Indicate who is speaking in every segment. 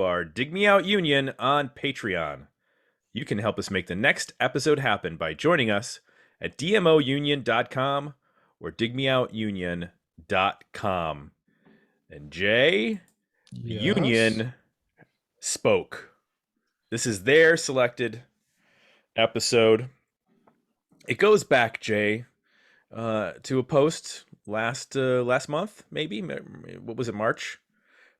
Speaker 1: Our Dig Me Out Union on Patreon. You can help us make the next episode happen by joining us at dmounion.com or digmeoutunion.com. And Jay, the
Speaker 2: Yes.
Speaker 1: union spoke. This is their selected episode. It goes back, Jay, to a post last month, maybe. What was it, March?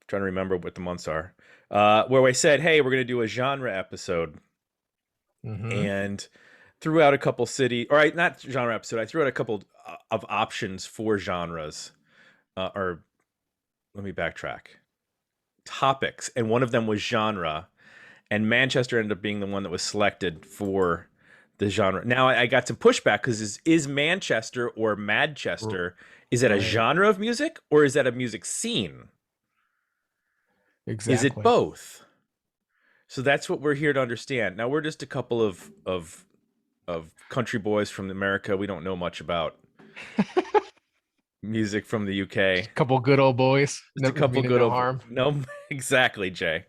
Speaker 1: I'm trying to remember what the months are. Where I said, hey, we're going to do a genre episode. And threw out a couple not genre episode, I threw out a couple of options for genres. Or let me backtrack. Topics. And one of them was genre. And Manchester ended up being the one that was selected for the genre. Now, I got some pushback because is Manchester or Madchester, is that a genre of music or is that a music scene?
Speaker 2: Exactly.
Speaker 1: Is it both? So that's what we're here to understand. Now, we're just a couple of country boys from America. We don't know much about music from the UK.
Speaker 2: Just a couple good old boys.
Speaker 1: Just a couple good
Speaker 2: no
Speaker 1: old
Speaker 2: harm.
Speaker 1: No, exactly, Jay.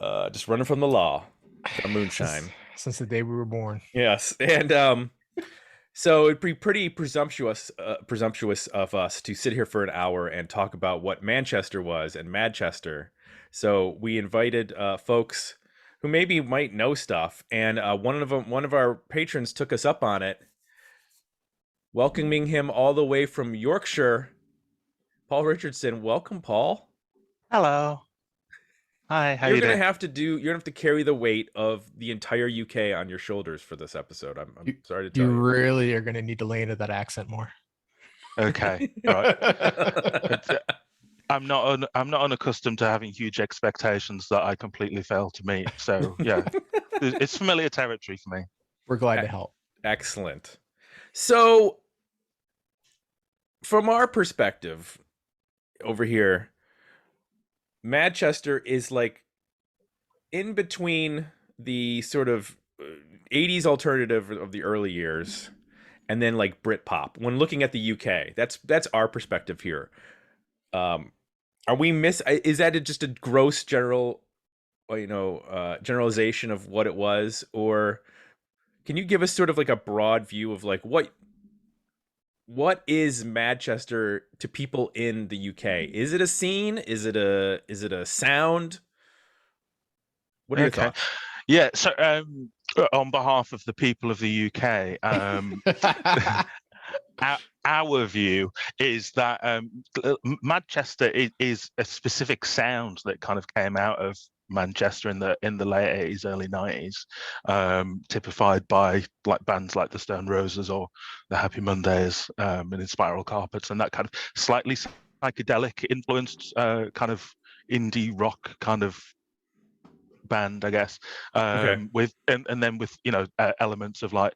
Speaker 1: Just running from the law. From moonshine.
Speaker 2: Since the day we were born.
Speaker 1: Yes. And so it'd be pretty presumptuous of us to sit here for an hour and talk about what Manchester was and Madchester. So we invited folks who maybe might know stuff, and one of our patrons took us up on it, welcoming him all the way from Yorkshire, Paul Richardson. Welcome, Paul.
Speaker 3: Hello. Hi. How
Speaker 1: You're
Speaker 3: you
Speaker 1: gonna
Speaker 3: doing?
Speaker 1: have to carry the weight of the entire UK on your shoulders for this episode. I'm sorry to tell you.
Speaker 2: You really are going to need to lay into that accent more.
Speaker 3: Okay. Right. I'm not unaccustomed to having huge expectations that I completely fail to meet. So yeah, it's familiar territory for me.
Speaker 2: We're glad to help.
Speaker 1: Excellent. So, from our perspective over here, Madchester is like in between the sort of 80s alternative of the early years and then like Britpop. When looking at the UK, that's our perspective here. Are we is that just a gross generalization of what it was, or can you give us sort of like a broad view of like what is Madchester to people in the UK? Is it a scene? Is it a sound? What are your thoughts?
Speaker 3: Yeah. So on behalf of the people of the UK, our view is that Madchester is a specific sound that kind of came out of Manchester in the late 80s, early 90s, typified by like bands like the Stone Roses or the Happy Mondays and Inspiral Carpets, and that kind of slightly psychedelic influenced kind of indie rock kind of band, I guess,
Speaker 1: Okay.
Speaker 3: with and then with elements of like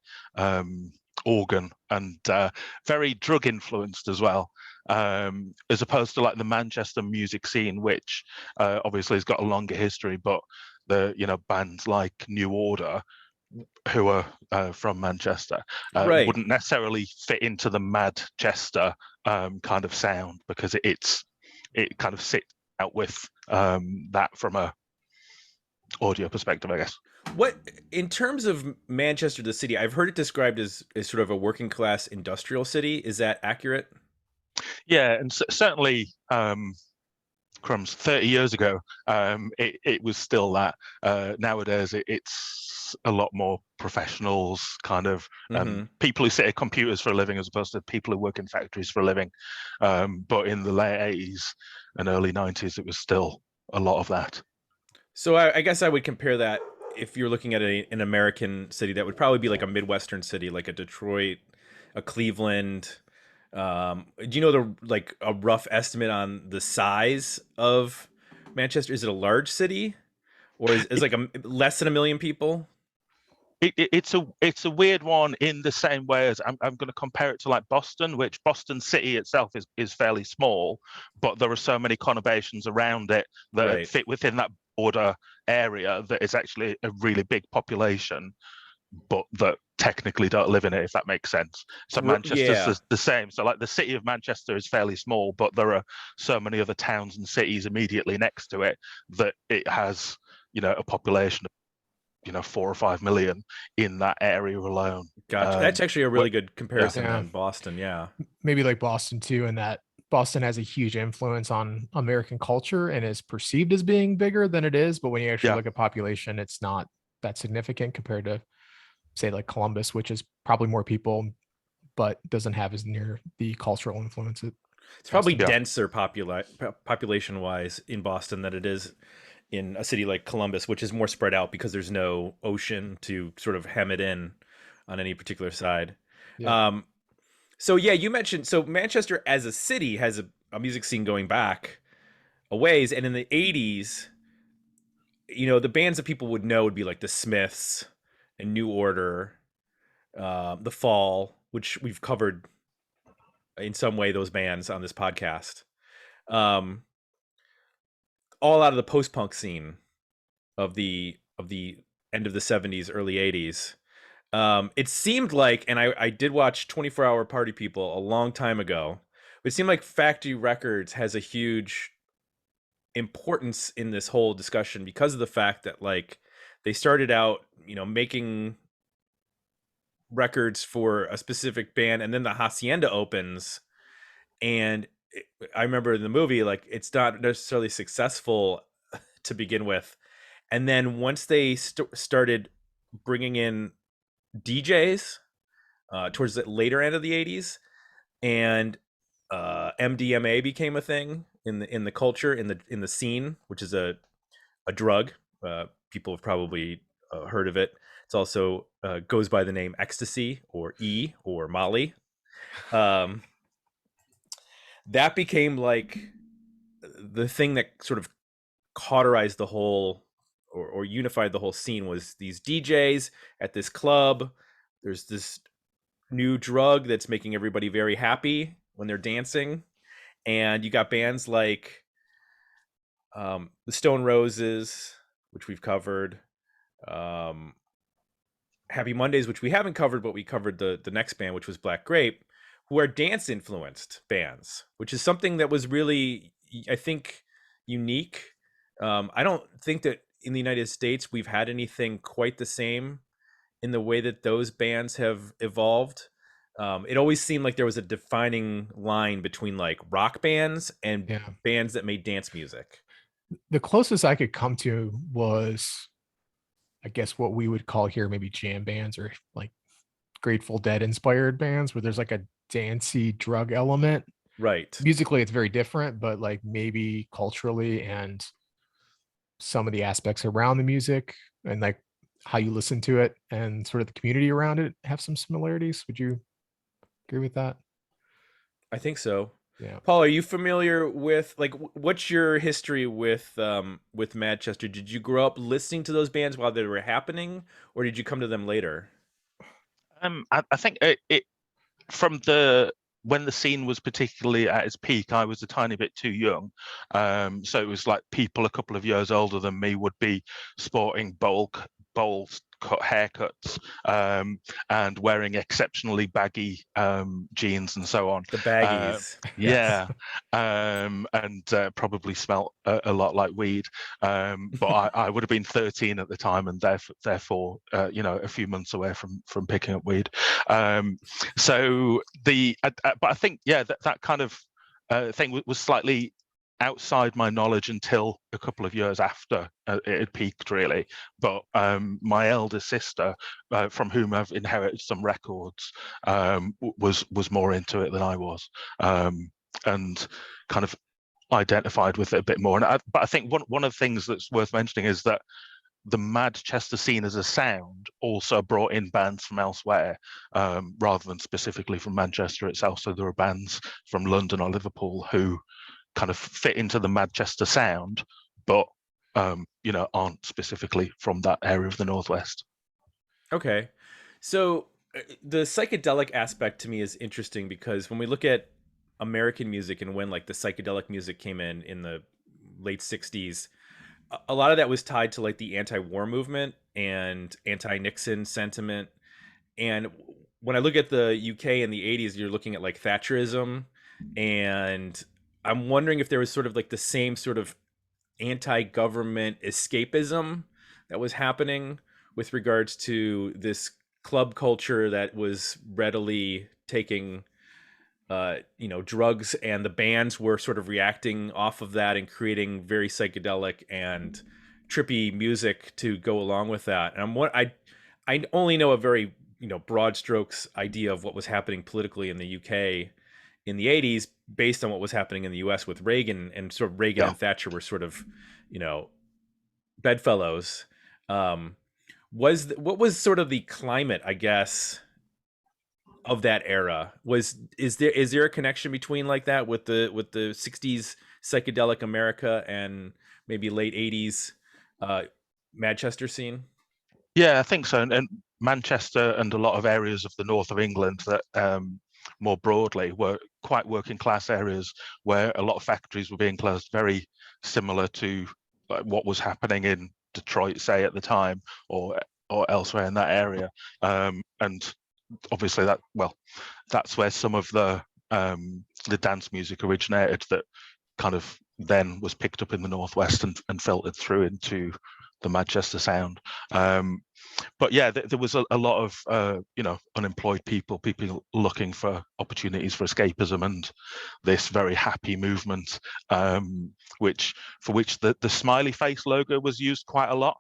Speaker 3: organ and very drug influenced as well, as opposed to like the Manchester music scene, which obviously has got a longer history, but the bands like New Order, who are from Manchester,
Speaker 1: Right.
Speaker 3: wouldn't necessarily fit into the Madchester kind of sound, because it kind of sits out with that from a audio perspective, I guess.
Speaker 1: What, in terms of Manchester, the city, I've heard it described as sort of a working class industrial city. Is that accurate?
Speaker 3: Yeah, and certainly, crumbs, 30 years ago, it was still that. Nowadays, it's a lot more professionals, kind of people who sit at computers for a living, as opposed to people who work in factories for a living. But in the late 80s and early 90s, it was still a lot of that.
Speaker 1: So I guess I would compare that, if you're looking at an American city, that would probably be like a Midwestern city, like a Detroit, a Cleveland. Do you know a rough estimate on the size of Manchester? Is it a large city, or is like less than 1 million people?
Speaker 3: It's a weird one in the same way as I'm going to compare it to like Boston, which Boston City itself is fairly small, but there are so many conurbations around it that fit within that border area that it's actually a really big population. but that technically don't live in it, if that makes sense. So Manchester's
Speaker 1: Yeah,
Speaker 3: the same. So like the city of Manchester is fairly small, but there are so many other towns and cities immediately next to it that it has, a population of 4 or 5 million in that area alone.
Speaker 1: gotcha. That's actually a really good
Speaker 3: Yeah.
Speaker 1: comparison.
Speaker 2: Yeah.
Speaker 1: Then Boston, yeah.
Speaker 2: Maybe like Boston too, and that Boston has a huge influence on American culture and is perceived as being bigger than it is. But when you actually
Speaker 3: Yeah.
Speaker 2: look at population, it's not that significant compared to, say, like Columbus, which is probably more people, but doesn't have as near the cultural influence.
Speaker 1: It's probably
Speaker 3: Yeah.
Speaker 1: denser population wise in Boston than it is in a city like Columbus, which is more spread out because there's no ocean to sort of hem it in on any particular side.
Speaker 2: Yeah.
Speaker 1: So yeah, you mentioned so Manchester as a city has a music scene going back a ways, and in the '80s, the bands that people would know would be like the Smiths and New Order, the Fall, which we've covered in some way those bands on this podcast. Um, all out of the post punk scene of the end of the '70s, early '80s. It seemed like, and I did watch 24-hour Party People a long time ago. It seemed like Factory Records has a huge importance in this whole discussion because of the fact that like they started out, making records for a specific band, and then the Hacienda opens, and I remember in the movie like it's not necessarily successful to begin with, and then once they started bringing in DJs towards the later end of the '80s, and MDMA became a thing in the culture in the scene, which is a drug. People have probably heard of it. It's also goes by the name ecstasy or E or Molly. Um, that became like the thing that sort of cauterized the whole or unified the whole scene was these DJs at this club. There's this new drug that's making everybody very happy when they're dancing, and you got bands like the Stone Roses, which we've covered, um, Happy Mondays, which we haven't covered, but we covered the next band, which was Black Grape, who are dance influenced bands, which is something that was really, I think, unique. I don't think that in the United States we've had anything quite the same in the way that those bands have evolved. It always seemed like there was a defining line between like rock bands and
Speaker 2: Yeah.
Speaker 1: bands that made dance music.
Speaker 2: The closest I could come to was, I guess, what we would call here maybe jam bands or like Grateful Dead inspired bands where there's like a dancey drug element.
Speaker 1: Right.
Speaker 2: Musically, it's very different, but like maybe culturally and some of the aspects around the music and like how you listen to it and sort of the community around it have some similarities. Would you agree with that?
Speaker 1: I think so.
Speaker 2: Yeah.
Speaker 1: Paul, are you familiar with like what's your history with Madchester? Did you grow up listening to those bands while they were happening, or did you come to them later?
Speaker 3: I think it from the when the scene was particularly at its peak, I was a tiny bit too young. So it was like people a couple of years older than me would be sporting bowl cut haircuts and wearing exceptionally baggy jeans and so on.
Speaker 1: The baggies.
Speaker 3: Yeah, and probably smelt a lot like weed. But I would have been 13 at the time, and therefore, a few months away from picking up weed. So but I think that kind of thing was slightly outside my knowledge until a couple of years after it had peaked, really. But my eldest sister, from whom I've inherited some records, was more into it than I was, and kind of identified with it a bit more. But I think one of the things that's worth mentioning is that the Madchester scene as a sound also brought in bands from elsewhere, rather than specifically from Manchester itself. So there are bands from London or Liverpool who kind of fit into the Madchester sound, but aren't specifically from that area of the Northwest.
Speaker 1: Okay. So the psychedelic aspect to me is interesting because when we look at American music and when like the psychedelic music came in the late '60s, a lot of that was tied to like the anti-war movement and anti-Nixon sentiment. And when I look at the UK in the 80s, you're looking at like Thatcherism, and I'm wondering if there was sort of like the same sort of anti-government escapism that was happening with regards to this club culture that was readily taking drugs, and the bands were sort of reacting off of that and creating very psychedelic and trippy music to go along with that. And I only know a very broad strokes idea of what was happening politically in the UK in the 80s based on what was happening in the US with Reagan, and sort of Reagan and Thatcher were sort of bedfellows. What was sort of the climate, I guess, of that era? Is there a connection between like that with the 60s psychedelic America and maybe late 80s Madchester scene?
Speaker 3: Yeah, I think so. And Manchester and a lot of areas of the north of England that more broadly were quite working class areas where a lot of factories were being closed, very similar to like what was happening in Detroit, say, at the time, or elsewhere in that area. And obviously that's where some of the dance music originated that kind of then was picked up in the Northwest and filtered through into the Manchester sound. But yeah, there was a lot of unemployed people looking for opportunities for escapism, and this very happy movement, for which the smiley face logo was used quite a lot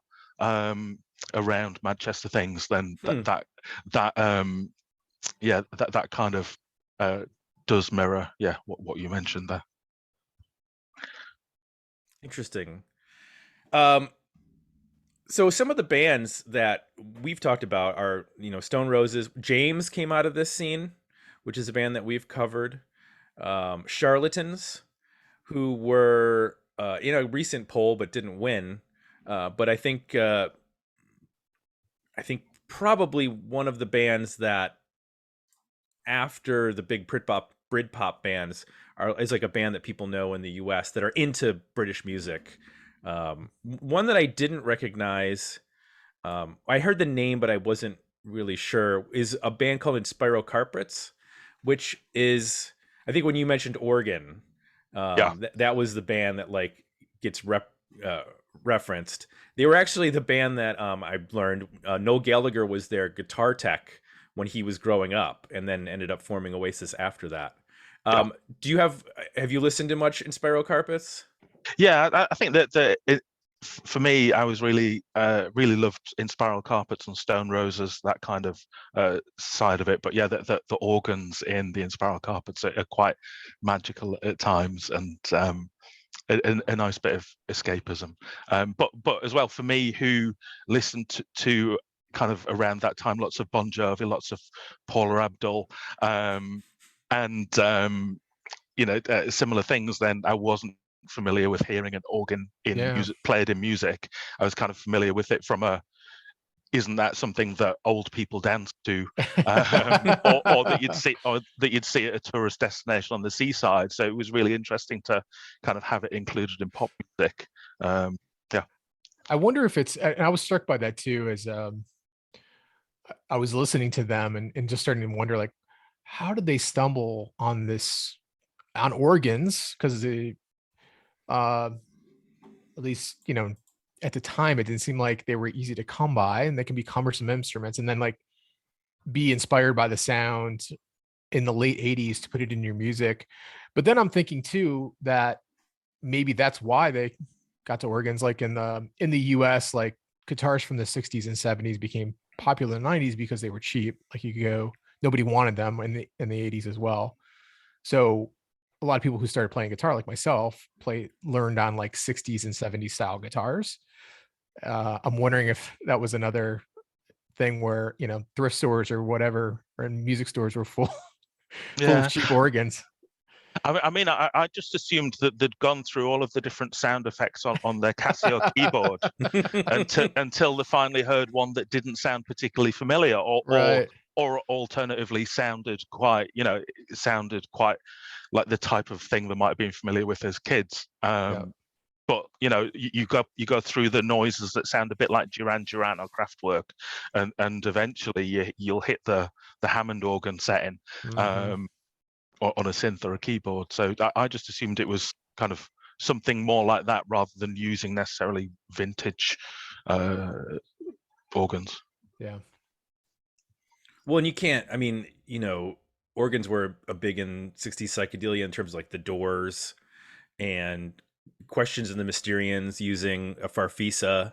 Speaker 3: around Manchester things. Then that kind of does mirror what you mentioned there.
Speaker 1: Interesting. So some of the bands that we've talked about are, Stone Roses. James came out of this scene, which is a band that we've covered. Charlatans, who were in a recent poll but didn't win. But I think probably one of the bands that, after the big Britpop bands, is like a band that people know in the US that are into British music. One that I didn't recognize, I heard the name, but I wasn't really sure, is a band called Inspiral Carpets, which is, I think when you mentioned Oregon, that was the band that like gets referenced. They were actually the band that I learned Noel Gallagher was their guitar tech when he was growing up, and then ended up forming Oasis after that. Do you have you listened to much Inspiral Carpets?
Speaker 3: Yeah, I think that for me, I was really loved Inspiral Carpets and Stone Roses, that kind of side of it. But yeah, the organs in the Inspiral Carpets are quite magical at times, and a nice bit of escapism. But as well, for me, who listened to kind of around that time, lots of Bon Jovi, lots of Paula Abdul, and similar things, then I wasn't familiar with hearing an organ in music played in music. I was kind of familiar with it from isn't that something that old people dance to, or that you'd see at a tourist destination on the seaside. So it was really interesting to kind of have it included in pop music.
Speaker 2: I wonder if it's, and I was struck by that too, as I was listening to them and just starting to wonder, like, how did they stumble on organs? Because at least, at the time, it didn't seem like they were easy to come by, and they can be cumbersome instruments, and then like be inspired by the sound in the late 80s to put it in your music. But then I'm thinking too that maybe that's why they got to organs. Like in the US, like guitars from the 60s and 70s became popular in the 90s because they were cheap. Like nobody wanted them in the 80s as well. So a lot of people who started playing guitar, like myself, learned on like 60s and 70s style guitars. I'm wondering if that was another thing where, thrift stores or whatever, or music stores were full of cheap organs.
Speaker 3: I mean, I just assumed that they'd gone through all of the different sound effects on their Casio keyboard until they finally heard one that didn't sound particularly familiar, or alternatively sounded quite like the type of thing they might have been familiar with as kids. but you go through the noises that sound a bit like Duran Duran or Kraftwerk, and eventually you'll hit the Hammond organ setting on a synth or a keyboard. So I just assumed it was kind of something more like that rather than using necessarily vintage organs.
Speaker 2: Yeah.
Speaker 1: Well, and you can't, I mean, organs were a big in 60s psychedelia in terms of like the Doors and Questions in the Mysterians using a farfisa,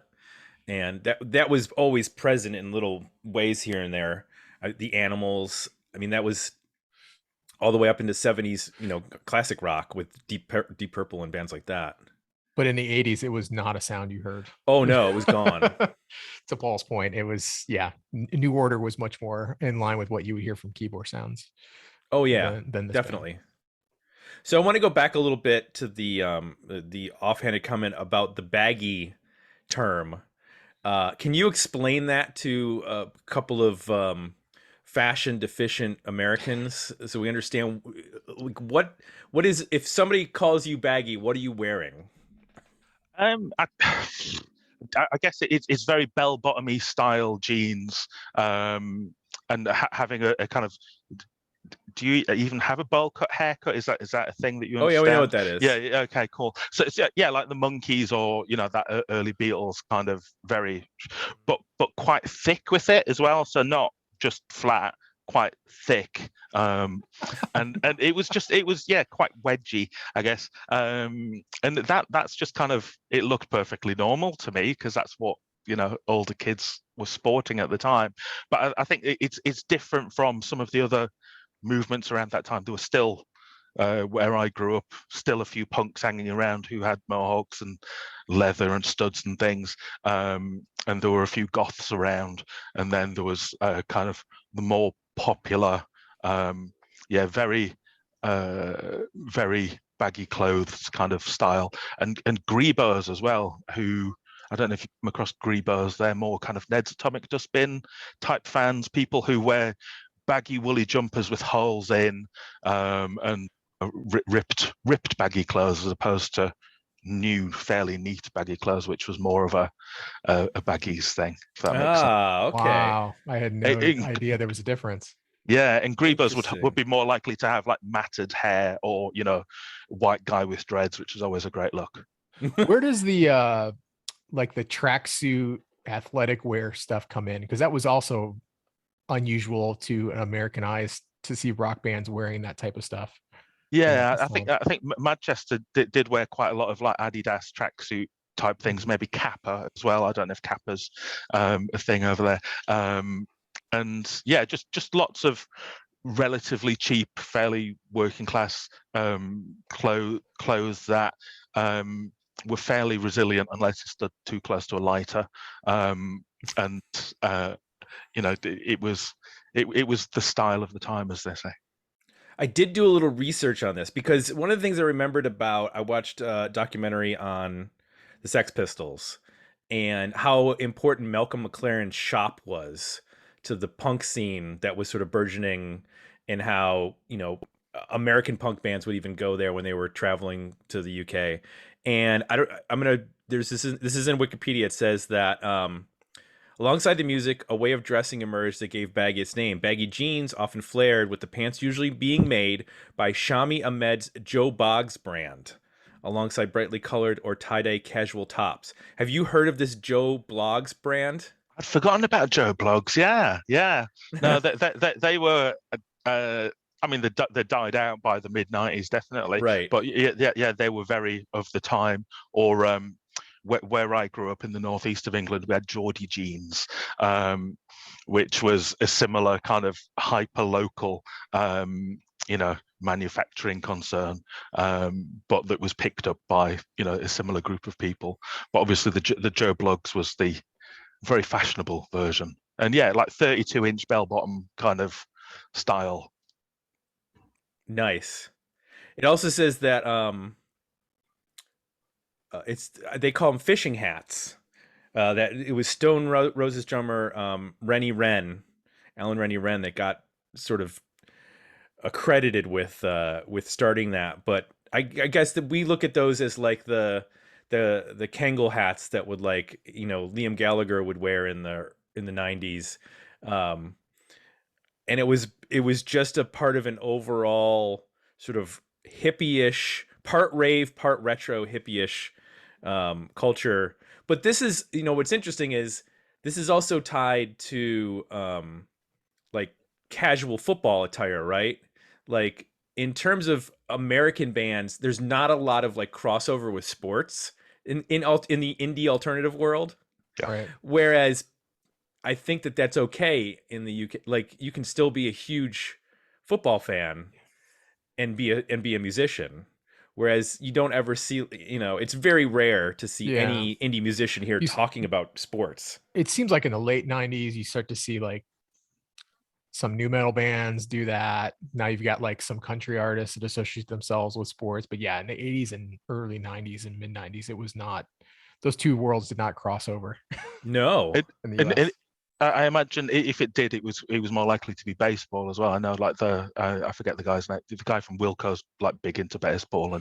Speaker 1: and that was always present in little ways here and there. The Animals, I mean, that was all the way up into 70s, classic rock with Deep Purple and bands like that.
Speaker 2: But in the 80s, it was not a sound you heard.
Speaker 1: Oh no, it was gone.
Speaker 2: To Paul's point, it was, New Order was much more in line with what you would hear from keyboard sounds.
Speaker 1: Oh yeah,
Speaker 2: than this
Speaker 1: definitely.
Speaker 2: band.
Speaker 1: So I want to go back a little bit to the offhanded comment about the baggy term. Can you explain that to a couple of fashion deficient Americans so we understand what is, if somebody calls you baggy, what are you wearing?
Speaker 3: I guess it's very bell-bottomy style jeans, and having a kind of. Do you even have a bowl cut haircut? Is that a thing that you understand?
Speaker 1: Oh yeah, we know what that is.
Speaker 3: Yeah. Okay. Cool. So it's like the Monkees or that early Beatles kind of very, but quite thick with it as well. So not just flat, quite thick. And it was quite wedgy, I guess. And that's just kind of, it looked perfectly normal to me because that's what older kids were sporting at the time. But I think it's different from some of the other movements around that time. There were still, where I grew up, still a few punks hanging around who had mohawks and leather and studs and things, and there were a few goths around, and then there was kind of the more popular, very very baggy clothes kind of style, and Grebos as well, who, I don't know if you come across Grebos. They're more kind of Ned's Atomic Dustbin type fans, people who wear baggy woolly jumpers with holes in, and ripped baggy clothes, as opposed to new, fairly neat baggy clothes, which was more of a baggies thing. If that makes sense.
Speaker 1: Okay.
Speaker 2: Wow, I had no idea there was a difference.
Speaker 3: Yeah, and Grebos would be more likely to have like matted hair or white guy with dreads, which is always a great look.
Speaker 2: Where does the like the tracksuit athletic wear stuff come in? Because that was also unusual to an American eyes to see rock bands wearing that type of stuff.
Speaker 3: Yeah, I think Madchester did wear quite a lot of like Adidas tracksuit type things, maybe Kappa as well. I don't know if Kappa's a thing over there. And yeah, just lots of relatively cheap, fairly working class clothes that were fairly resilient unless it stood too close to a lighter. It was the style of the time, as they say.
Speaker 1: I did do a little research on this because one of the things I remembered about, I watched a documentary on the Sex Pistols and how important Malcolm McLaren's shop was to the punk scene that was sort of burgeoning, and how, American punk bands would even go there when they were traveling to the UK. And this is in Wikipedia. It says that, alongside the music, a way of dressing emerged that gave baggy its name. Baggy jeans, often flared, with the pants usually being made by Shami Ahmed's Joe Boggs brand, alongside brightly colored or tie-dye casual tops. Have you heard of this Joe Boggs brand?
Speaker 3: I'd forgotten about Joe Blogs. Yeah. No, they were. I mean, they died out by the mid '90s, definitely.
Speaker 1: Right.
Speaker 3: But yeah, they were very of the time. Or where I grew up in the northeast of England, we had Geordie jeans, which was a similar kind of hyper local, manufacturing concern, but that was picked up by a similar group of people. But obviously, the Joe Blogs was the very fashionable version, and yeah, like 32-inch bell bottom kind of style.
Speaker 1: Nice. It also says that they call them fishing hats. That it was Stone Roses drummer Alan Rennie Wren, that got sort of accredited with starting that. But I guess that we look at those as like the the Kangol hats that would like, you know, Liam Gallagher would wear in the 90s. Um, and it was just a part of an overall sort of hippie-ish, part rave, part retro hippie-ish culture. But this is, you know, what's interesting is this is also tied to like casual football attire, right? Like in terms of American bands, there's not a lot of like crossover with sports in the indie alternative world.
Speaker 3: Yeah.
Speaker 2: Right.
Speaker 1: Whereas I think that that's okay in the UK. Like you can still be a huge football fan and be a musician. Whereas you don't ever see, you know, it's very rare to see
Speaker 2: Yeah.
Speaker 1: any indie musician here
Speaker 2: You-
Speaker 1: talking about sports.
Speaker 2: It seems like in the late 90s, you start to see like some new metal bands do that. Now you've got like some country artists that associate themselves with sports. But yeah, in the 80s and early 90s and mid 90s, it was not, those two worlds did not cross over
Speaker 1: No.
Speaker 2: in the
Speaker 3: And
Speaker 2: US.
Speaker 3: I imagine if it did, it was more likely to be baseball as well. I know, like I forget the guy's name. The guy from Wilco's like big into baseball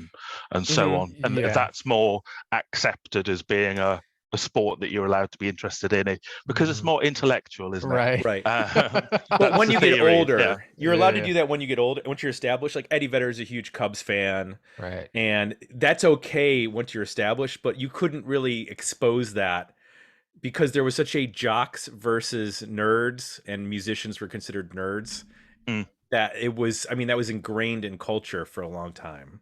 Speaker 3: and so on, and
Speaker 2: Yeah.
Speaker 3: that's more accepted as being a sport that you're allowed to be interested in it because it's more intellectual, isn't it?
Speaker 2: Right.
Speaker 1: Right.
Speaker 3: But
Speaker 1: But when you get older, you're allowed to
Speaker 2: Yeah.
Speaker 1: do that when you get older. Once you're established, like Eddie Vedder is a huge Cubs fan,
Speaker 2: Right.
Speaker 1: and that's okay once you're established. But you couldn't really expose that because there was such a jocks versus nerds, and musicians were considered nerds.
Speaker 3: Mm.
Speaker 1: That it was, I mean, that was ingrained in culture for a long time.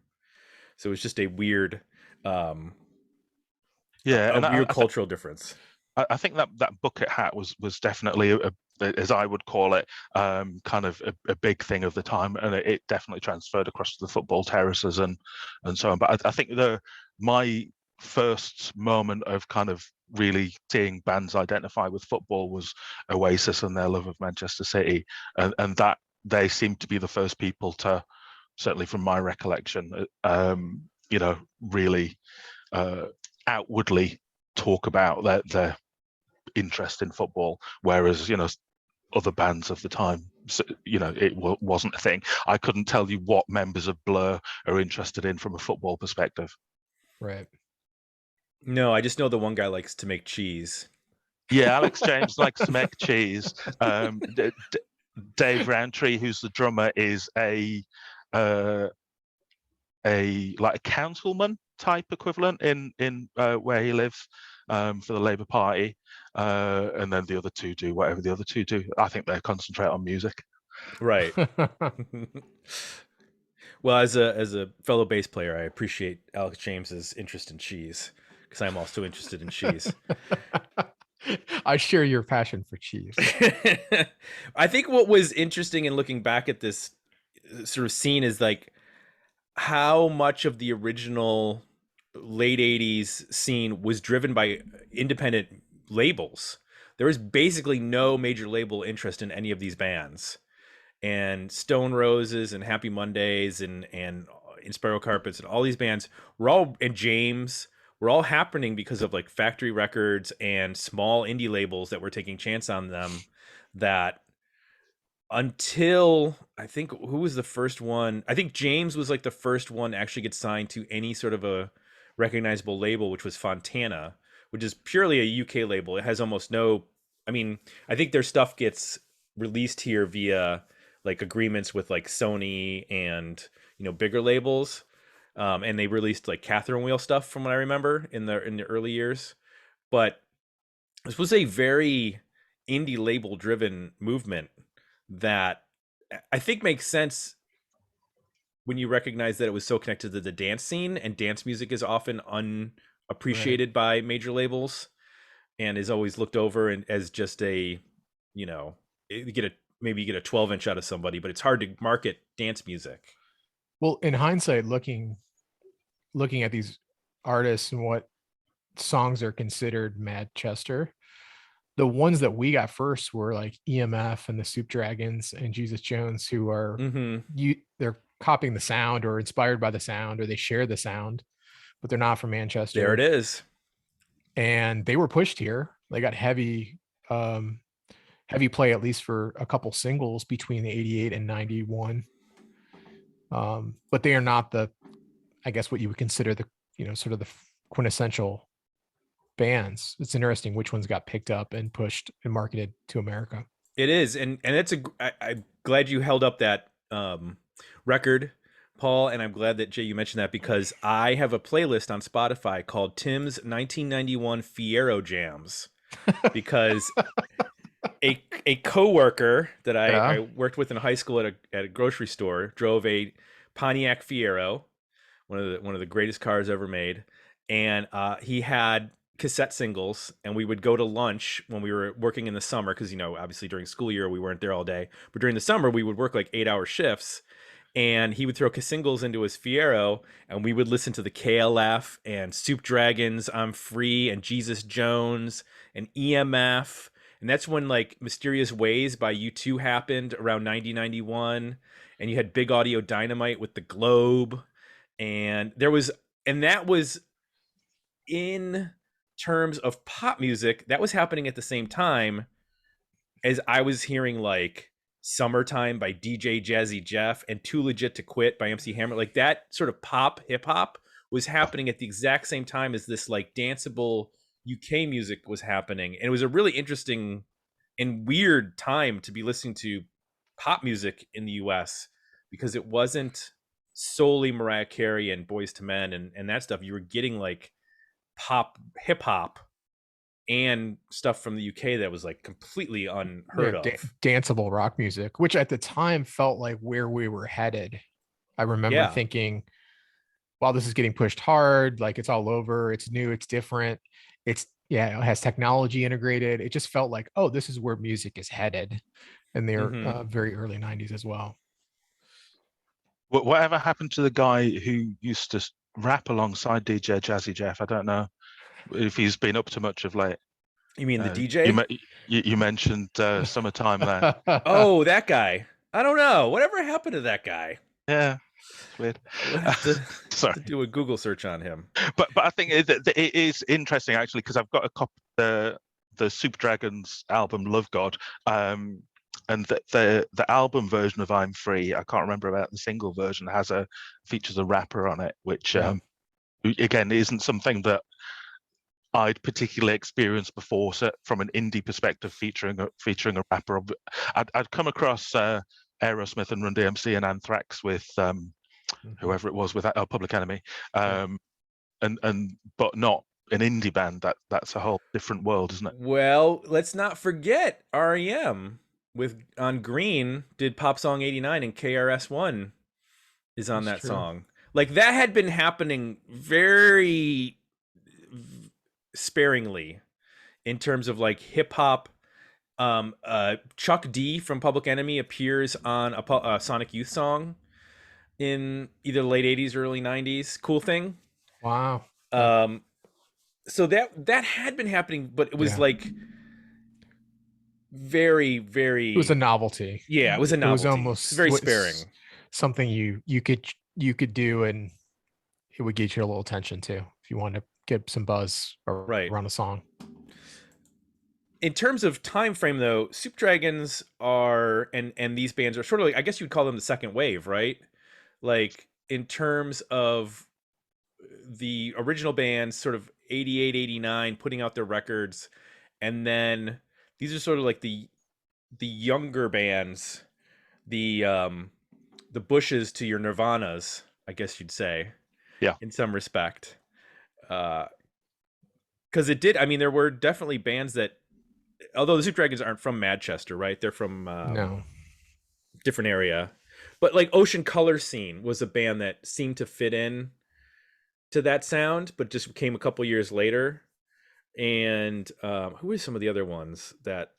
Speaker 1: So it was just a weird,
Speaker 3: Yeah, and
Speaker 1: weird cultural difference.
Speaker 3: I think that bucket hat was definitely as I would call it, kind of a big thing of the time, and it definitely transferred across to the football terraces and so on. But I think my first moment of kind of really seeing bands identify with football was Oasis and their love of Manchester City, and that they seemed to be the first people to, certainly from my recollection, you know, really outwardly talk about their interest in football, whereas, you know, other bands of the time, you know, it wasn't a thing. I couldn't tell you what members of Blur are interested in from a football perspective.
Speaker 2: Right.
Speaker 1: No, I just know the one guy likes to make cheese.
Speaker 3: Yeah, Alex James likes to make cheese. Dave Rowntree, who's the drummer, is a like a councilman type equivalent in where he lives, for the Labour Party, and then the other two do whatever the other two do. I think they concentrate on music.
Speaker 1: Right. Well, as a fellow bass player, I appreciate Alex James's interest in cheese because I'm also interested in cheese.
Speaker 2: I share your passion for cheese.
Speaker 1: I think what was interesting in looking back at this sort of scene is like how much of the original late 80s scene was driven by independent labels. There was basically no major label interest in any of these bands. And Stone Roses and Happy Mondays and Inspiral Carpets and all these bands were all, and James, were all happening because of like factory records and small indie labels that were taking chance on them. That until I think, who was the first one? I think James was like the first one to actually get signed to any sort of a recognizable label, which was Fontana, which is purely a UK label. It has almost no, I mean, I think their stuff gets released here via like agreements with like Sony and, you know, bigger labels. And they released like Catherine Wheel stuff from what I remember in the early years. But this was a very indie label driven movement that I think makes sense when you recognize that it was so connected to the dance scene, and dance music is often unappreciated by major labels and is always looked over and as just a, you know, maybe you get a 12-inch out of somebody, but it's hard to market dance music.
Speaker 2: Well, in hindsight, looking at these artists and what songs are considered Madchester, the ones that we got first were like EMF and the Soup Dragons and Jesus Jones, who are they're copying the sound or inspired by the sound, or they share the sound, but they're not from Manchester.
Speaker 1: There it is.
Speaker 2: And they were pushed here. They got heavy play, at least for a couple singles between the 88 and 91. But they are not the, I guess what you would consider the, you know, sort of the quintessential bands. It's interesting which ones got picked up and pushed and marketed to America.
Speaker 1: It is, and it's I'm glad you held up that record, Paul, and I'm glad that Jay you mentioned that because I have a playlist on Spotify called Tim's 1991 Fiero Jams because a coworker that I worked with in high school at a grocery store drove a Pontiac Fiero, one of the greatest cars ever made, and he had cassette singles, and we would go to lunch when we were working in the summer because obviously during school year we weren't there all day, but during the summer we would work like 8-hour shifts, and he would throw singles into his Fiero, and we would listen to the KLF and Soup Dragons, I'm Free, and Jesus Jones and EMF. And that's when like Mysterious Ways by U2 happened around 1991, and you had Big Audio Dynamite with the Globe, and that was in terms of pop music that was happening at the same time as I was hearing like Summertime by DJ Jazzy Jeff and Too Legit to Quit by MC Hammer. Like that sort of pop hip hop was happening at the exact same time as this like danceable UK music was happening. And it was a really interesting and weird time to be listening to pop music in the US because it wasn't solely Mariah Carey and Boys to Men and that stuff. You were getting like pop hip hop and stuff from the UK that was like completely unheard of.
Speaker 2: Danceable rock music, which at the time felt like where we were headed. I remember thinking, wow, this is getting pushed hard. Like it's all over. It's new. It's different. It has technology integrated. It just felt like, oh, this is where music is headed. And they're very early 90s as well.
Speaker 3: Whatever happened to the guy who used to rap alongside DJ Jazzy Jeff? I don't know if he's been up to much of late.
Speaker 1: You mean the DJ?
Speaker 3: You mentioned Summertime there.
Speaker 1: Oh, that guy. I don't know. Whatever happened to that guy?
Speaker 3: Yeah, it's weird.
Speaker 1: We'll have to do a Google search on him.
Speaker 3: But I think it is interesting actually because I've got a copy of the Super Dragons album Love God, and the album version of I'm Free. I can't remember about the single version. Features a rapper on it, which again isn't something that I'd particularly experienced before. So from an indie perspective, featuring a rapper. I'd come across Aerosmith and Run DMC and Anthrax with whoever it was with Public Enemy, but not an indie band. That's a whole different world, isn't it?
Speaker 1: Well, let's not forget REM on Green did Pop Song 89 and KRS-One is on that song. Like that had been happening very sparingly in terms of like hip hop. Chuck D from Public Enemy appears on a Sonic Youth song in either the late 80s or early 90s. Cool Thing.
Speaker 2: Wow.
Speaker 1: So that had been happening, but it was like very, very.
Speaker 2: It was a novelty.
Speaker 1: Yeah, it was a novelty. It was
Speaker 2: almost
Speaker 1: very sparing.
Speaker 2: Something you could do, and it would get you a little attention too if you wanted to get some buzz around a song.
Speaker 1: In terms of time frame, though, Soup Dragons are and these bands are sort of like, I guess you'd call them the second wave, right? Like in terms of the original bands, sort of 88, 89, putting out their records, and then these are sort of like the younger bands, the Bushes to your Nirvanas, I guess you'd say, in some respect, because it did. I mean, there were definitely bands that, although the Soup Dragons aren't from Madchester, right? They're from different area, but like Ocean Color Scene was a band that seemed to fit in to that sound, but just came a couple years later. And who were some of the other ones that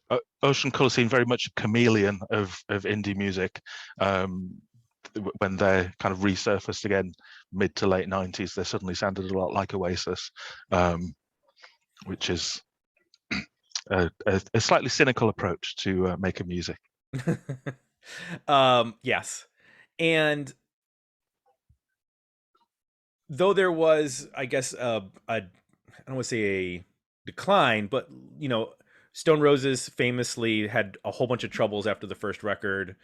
Speaker 3: Ocean Color Scene, very much a chameleon of indie music. When they kind of resurfaced again mid to late 90s, they suddenly sounded a lot like Oasis, which is a slightly cynical approach to making music.
Speaker 1: Yes. And though there was, I guess, I don't want to say a decline, but Stone Roses famously had a whole bunch of troubles after the first record.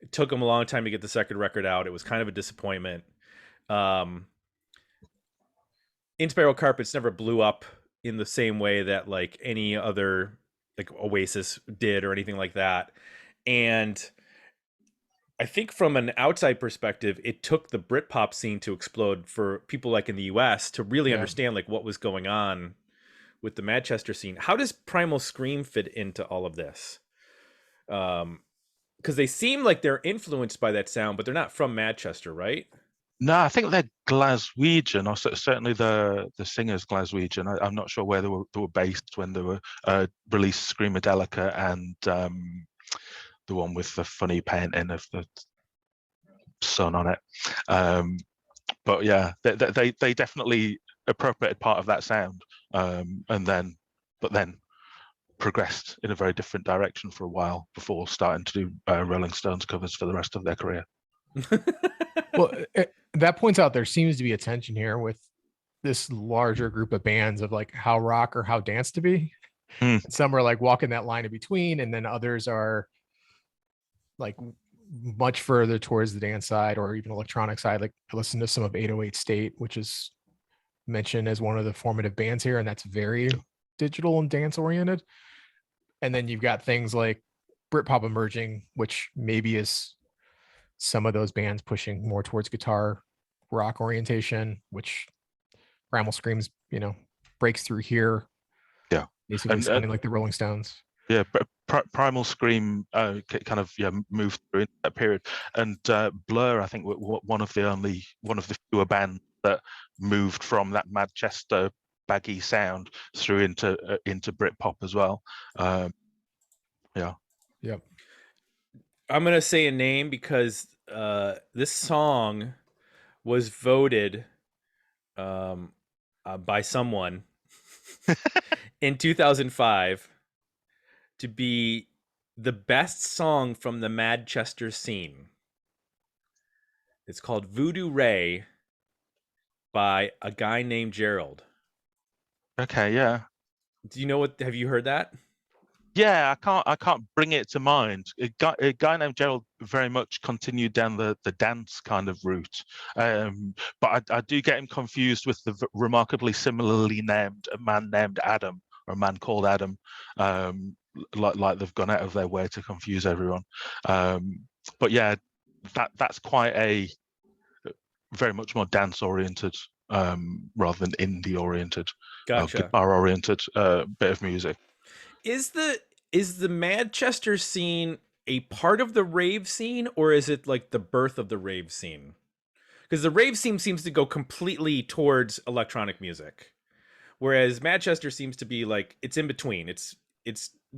Speaker 1: It took them a long time to get the second record out. It was kind of a disappointment. Inspiral Carpets never blew up in the same way that like any other like Oasis did or anything like that. And I think from an outside perspective, it took the Britpop scene to explode for people like in the US to really
Speaker 2: Yeah.
Speaker 1: understand like what was going on with the Madchester scene. How does Primal Scream fit into all of this? Because they seem like they're influenced by that sound, but they're not from Madchester, right?
Speaker 3: No, I think they're Glaswegian, or certainly the singer's Glaswegian. I'm not sure where they were based when they were released Screamadelica and the one with the funny painting of the sun on it. But yeah, they definitely appropriated part of that sound, and then progressed in a very different direction for a while before starting to do Rolling Stones covers for the rest of their career.
Speaker 2: Well, that points out there seems to be a tension here with this larger group of bands of like how rock or how dance to be.
Speaker 3: Mm.
Speaker 2: Some are like walking that line in between, and then others are like much further towards the dance side or even electronic side. Like I listened to some of 808 State, which is mentioned as one of the formative bands here, and that's very digital and dance oriented. And then you've got things like Britpop emerging, which maybe is some of those bands pushing more towards guitar rock orientation, which Primal Screams, breaks through here.
Speaker 3: Yeah,
Speaker 2: Basically sounding like the Rolling Stones.
Speaker 3: Yeah, but Primal Scream kind of moved through in that period, and Blur, I think, were one of the fewer bands that moved from that Madchester baggy sound through into Britpop as well. Yeah.
Speaker 2: Yep.
Speaker 1: I'm gonna say a name because this song was voted by someone in 2005 to be the best song from the Madchester scene. It's called Voodoo Ray by a guy named Gerald.
Speaker 3: Okay, yeah.
Speaker 1: Do you know what? Have you heard that?
Speaker 3: Yeah, I can't bring it to mind. A guy named Gerald very much continued down the dance kind of route, but I do get him confused with the remarkably similarly named a man named Adam, or a man called Adam. Like they've gone out of their way to confuse everyone. But yeah, that's quite a very much more dance oriented rather than indie oriented,
Speaker 1: Gotcha.
Speaker 3: guitar oriented bit of music.
Speaker 1: Is the Madchester scene a part of the rave scene, or is it like the birth of the rave scene? Because the rave scene seems to go completely towards electronic music, whereas Madchester seems to be like it's in between. It's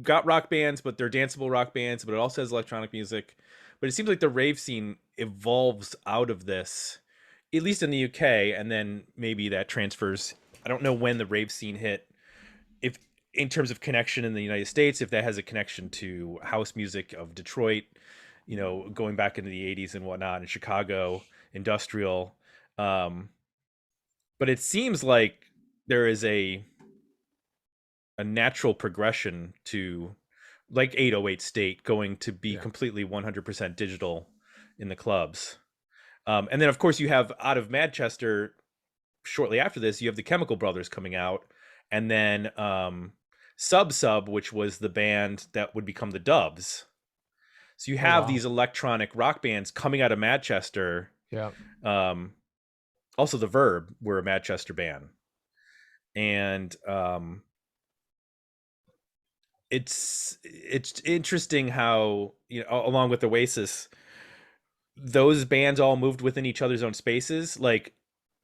Speaker 1: got rock bands, but they're danceable rock bands, but it also has electronic music. But it seems like the rave scene evolves out of this, at least in the UK, and then maybe that transfers. I don't know when the rave scene hit, if in terms of connection in the United States, if that has a connection to house music of Detroit, going back into the 80s and whatnot, in Chicago, industrial. But it seems like there is a natural progression to, like 808 State, going to be completely 100% digital in the clubs. And then, of course, you have out of Madchester, shortly after this, you have the Chemical Brothers coming out, and then Sub, which was the band that would become the Doves. So you have these electronic rock bands coming out of Madchester.
Speaker 2: Yeah.
Speaker 1: Also, the Verb were a Madchester band, and it's interesting how, along with Oasis, those bands all moved within each other's own spaces. Like,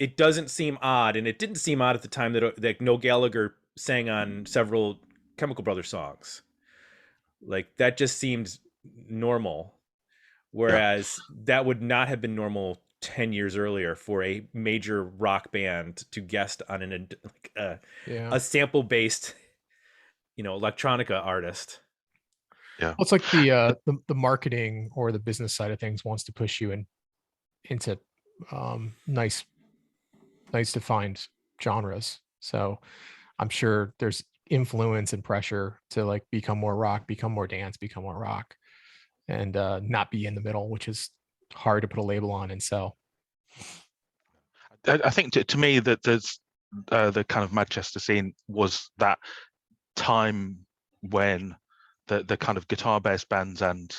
Speaker 1: it doesn't seem odd, and it didn't seem odd at the time that Noel Gallagher sang on several Chemical Brothers songs. Like, that just seemed normal, whereas that would not have been normal 10 years earlier for a major rock band to guest on a sample-based, electronica artist.
Speaker 2: Yeah, well, it's like the marketing or the business side of things wants to push you into nice defined genres. So I'm sure there's influence and pressure to like become more rock, become more dance, become more rock, and not be in the middle, which is hard to put a label on and sell.
Speaker 3: I think to me that the kind of Madchester scene was that time when the kind of guitar-based bands and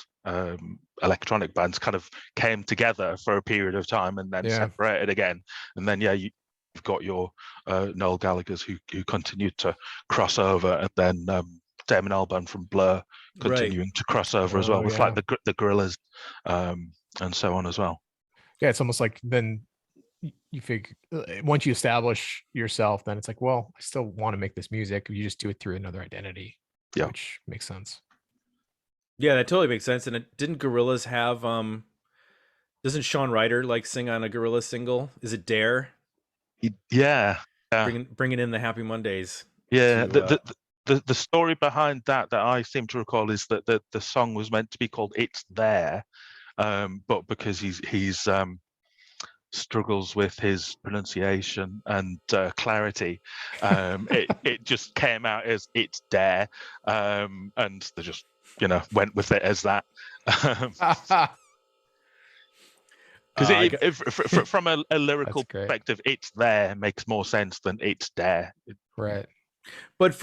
Speaker 3: electronic bands kind of came together for a period of time and then separated again. And then you've got your Noel Gallagher's who continued to cross over, and then Damon Albarn from Blur continuing to cross over as well, with like the Gorillaz and so on as well.
Speaker 2: Yeah, it's almost like then you figure once you establish yourself, then it's like, well, I still want to make this music. You just do it through another identity, which makes sense.
Speaker 1: Yeah, that totally makes sense. And didn't Gorillaz have doesn't Shaun Ryder like sing on a Gorillaz single? Is it Dare?
Speaker 3: Yeah.
Speaker 1: Bringing in the Happy Mondays.
Speaker 3: Yeah. The story behind that I seem to recall is that the song was meant to be called "It's There," but because he's struggles with his pronunciation and clarity, it just came out as "It's Dare," and they just went with it as that. Because from a lyrical perspective, "It's There" makes more sense than "It's Dare."
Speaker 2: Right.
Speaker 1: But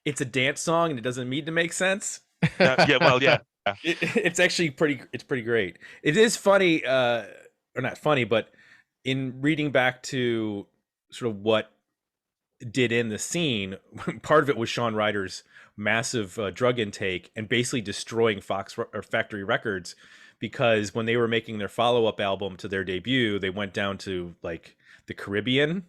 Speaker 1: it's a dance song and it doesn't need to make sense. It's actually pretty great. It is funny, or not funny, but in reading back to sort of what did in the scene, part of it was Shaun Ryder's massive drug intake and basically destroying Factory Records, because when they were making their follow-up album to their debut, they went down to like the Caribbean